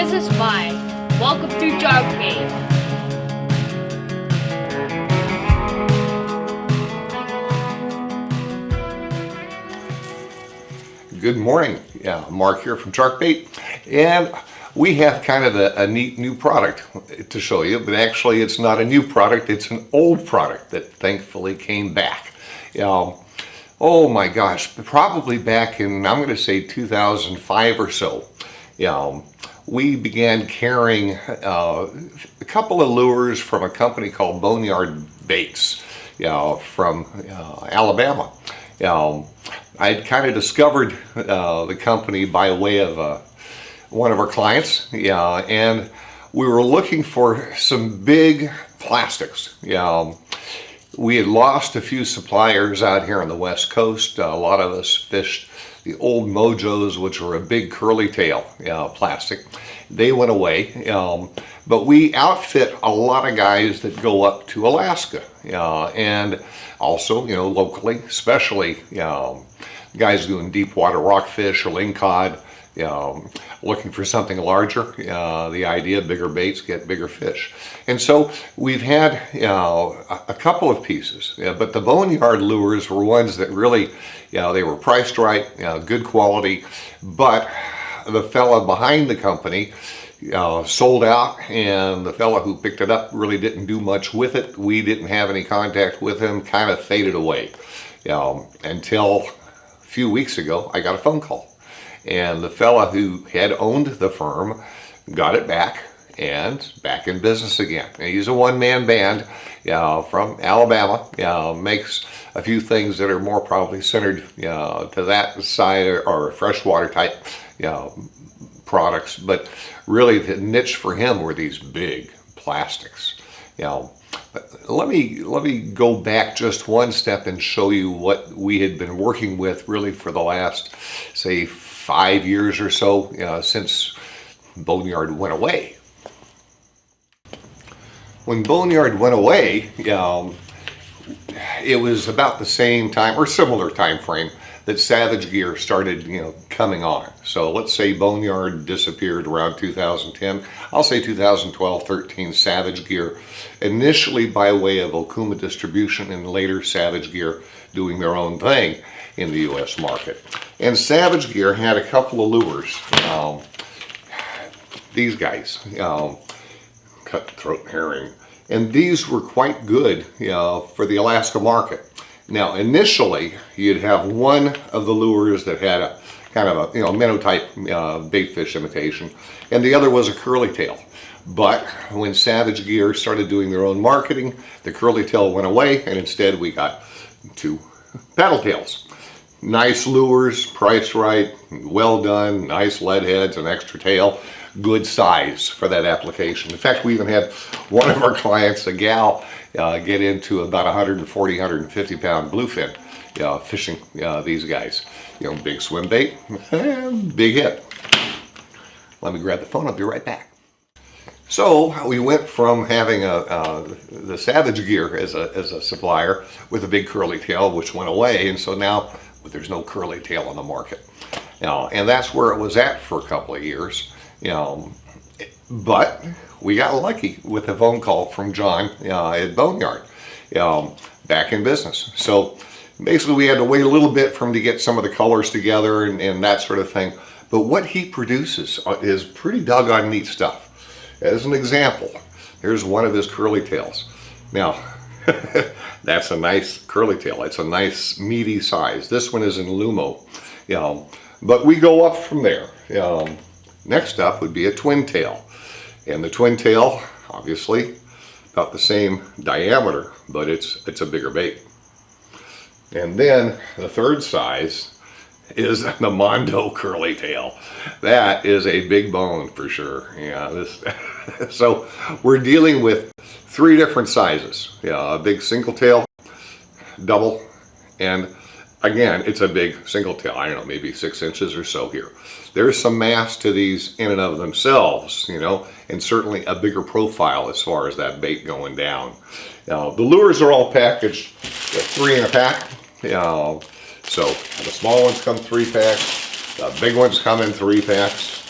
Business Mind. Welcome to Shark Bait. Good morning. Yeah, Mark here from Shark Bait, and we have kind of a neat new product to show you, but actually it's not a new product, it's an old product that thankfully came back. Oh my gosh, probably back in, I'm going to say 2005 or so, we began carrying a couple of lures from a company called Boneyard Baits, from Alabama. I'd kind of discovered the company by way of one of our clients, and we were looking for some big plastics. We had lost a few suppliers out here on the West Coast. A lot of us fished the old Mojos, which were a big curly tail plastic. They went away, but we outfit a lot of guys that go up to Alaska, and also, locally, especially guys doing deep water rockfish or lingcod, looking for something larger. The idea, bigger baits get bigger fish. And so we've had a couple of pieces, but the Boneyard lures were ones that really, they were priced right, good quality, but the fella behind the company sold out, and the fella who picked it up really didn't do much with it. We didn't have any contact with him, kind of faded away, until a few weeks ago I got a phone call, and the fella who had owned the firm got it back and back in business again. And he's a one-man band from Alabama, makes a few things that are more probably centered to that side or freshwater type products, but really the niche for him were these big plastics. Let me go back just one step and show you what we had been working with really for the last, say, 5 years or so, since Boneyard went away. When Boneyard went away, it was about the same time or similar time frame that Savage Gear started, coming on. So let's say Boneyard disappeared around 2010. I'll say 2012, 13, Savage Gear, initially by way of Okuma distribution, and later Savage Gear doing their own thing in the U.S. market. And Savage Gear had a couple of lures. These guys, cutthroat herring, and these were quite good, for the Alaska market. Now, initially, you'd have one of the lures that had a kind of a minnow type bait fish imitation, and the other was a curly tail. But when Savage Gear started doing their own marketing, the curly tail went away, and instead we got two paddle tails. Nice lures, priced right, well done, nice lead heads, an extra tail, good size for that application. In fact, we even had one of our clients, a gal, get into about 140, 150 pound bluefin fishing these guys. Big swim bait, big hit. Let me grab the phone, I'll be right back. So we went from having the Savage Gear as a supplier with a big curly tail, which went away, and so now there's no curly tail on the market. And that's where it was at for a couple of years. But we got lucky with a phone call from John at Boneyard, back in business. So basically we had to wait a little bit for him to get some of the colors together and that sort of thing. But what he produces is pretty doggone neat stuff. As an example, here's one of his curly tails. Now, that's a nice curly tail. It's a nice meaty size. This one is in Lumo, but we go up from there. Next up would be a twin tail. And the twin tail, obviously, about the same diameter, but it's a bigger bait. And then the third size is the Mondo curly tail. That is a big bone for sure. So we're dealing with three different sizes. A big single tail, double, and again, it's a big single tail. I don't know, maybe 6 inches or so here. There's some mass to these in and of themselves, and certainly a bigger profile as far as that bait going down. The lures are all packaged 3 in a pack. So the small ones come 3 packs, the big ones come in 3 packs.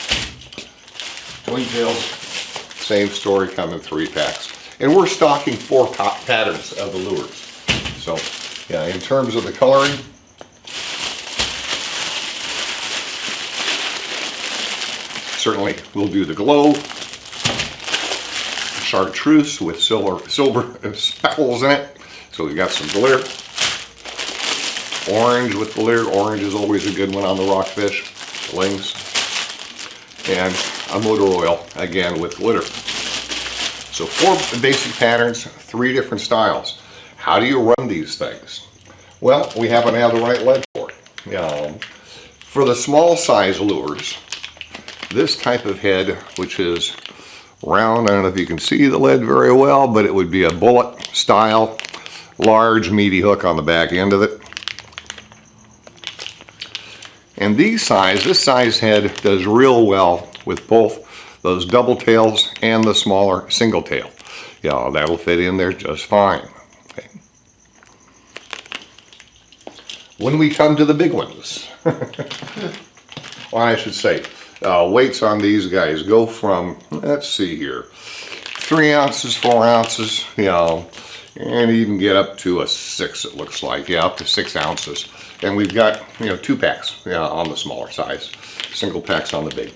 Wingtails, same story, come in 3 packs. And we're stocking 4 patterns of the lures. So, yeah, in terms of the coloring, certainly we'll do the glow, chartreuse with silver speckles in it. So we've got some glitter. Orange with glitter. Orange is always a good one on the rockfish, lings. And a motor oil, again, with glitter. So 4 basic patterns, 3 different styles. How do you run these things? Well, we happen to have the right lead for it. For the small size lures, this type of head, which is round, I don't know if you can see the lead very well, but it would be a bullet style, large meaty hook on the back end of it. And this size head does real well with both those double tails and the smaller single tail. Yeah, that'll fit in there just fine. Okay. When we come to the big ones, well, I should say, weights on these guys go from, let's see here, 3 ounces, 4 ounces, and even get up to a 6, it looks like, up to 6 ounces. And we've got, 2 packs on the smaller size, single packs on the big.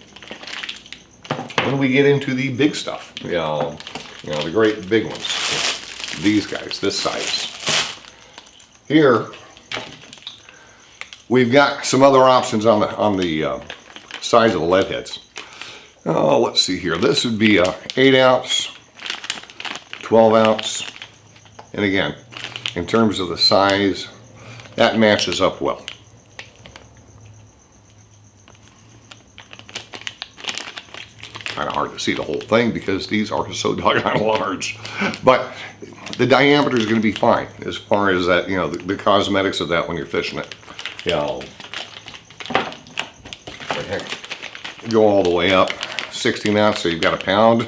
When we get into the big stuff, the great big ones, these guys, this size. Here, we've got some other options on the size of the lead heads. Let's see here. This would be a 8 ounce, 12 ounce, and again, in terms of the size, that matches up well. Kind of hard to see the whole thing because these are so doggone large, but the diameter is going to be fine as far as that, the cosmetics of that when you're fishing it. Go all the way up, 16 ounce, so you've got a pound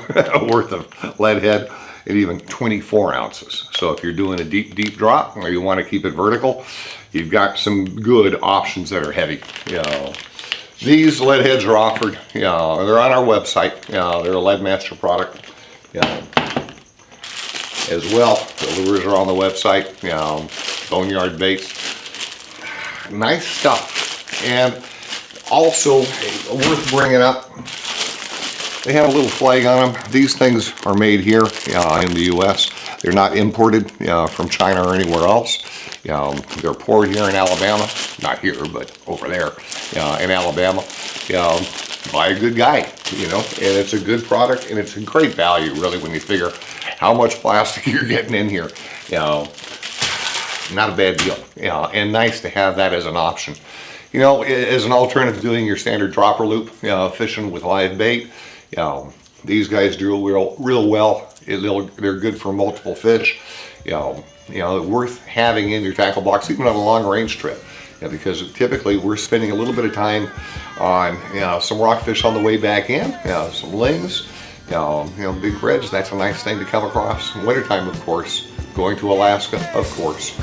worth of lead head, and even 24 ounces. So if you're doing a deep drop or you want to keep it vertical, you've got some good options that are heavy. These lead heads are offered, they're on our website. They're a Leadmaster product. As well, the lures are on the website. Boneyard Baits. Nice stuff. And also, worth bringing up, they have a little flag on them. These things are made here in the U.S. They're not imported from China or anywhere else. They're poured here in Alabama. Not here, but over there in Alabama. By a good guy, and it's a good product, and it's a great value, really, when you figure how much plastic you're getting in here. Not a bad deal. And nice to have that as an option. As an alternative to doing your standard dropper loop, fishing with live bait, these guys do real well. They're good for multiple fish. Worth having in your tackle box, even on a long range trip. Because typically we're spending a little bit of time on some rockfish on the way back in, some lings, big reds. That's a nice thing to come across. Wintertime, of course, going to Alaska, of course.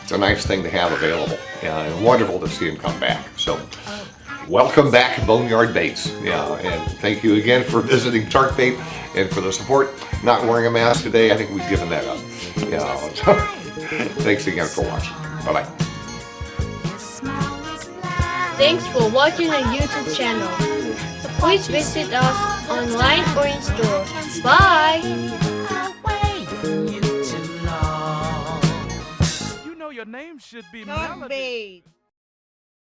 It's a nice thing to have available, and wonderful to see them come back. So, welcome back, Boneyard Baits. And thank you again for visiting Shark Bait and for the support. Not wearing a mask today, I think we've given that up. Thanks again for watching. Bye-bye. Thanks for watching our YouTube channel. Please visit us online or in store. Bye! Your name should be Melody.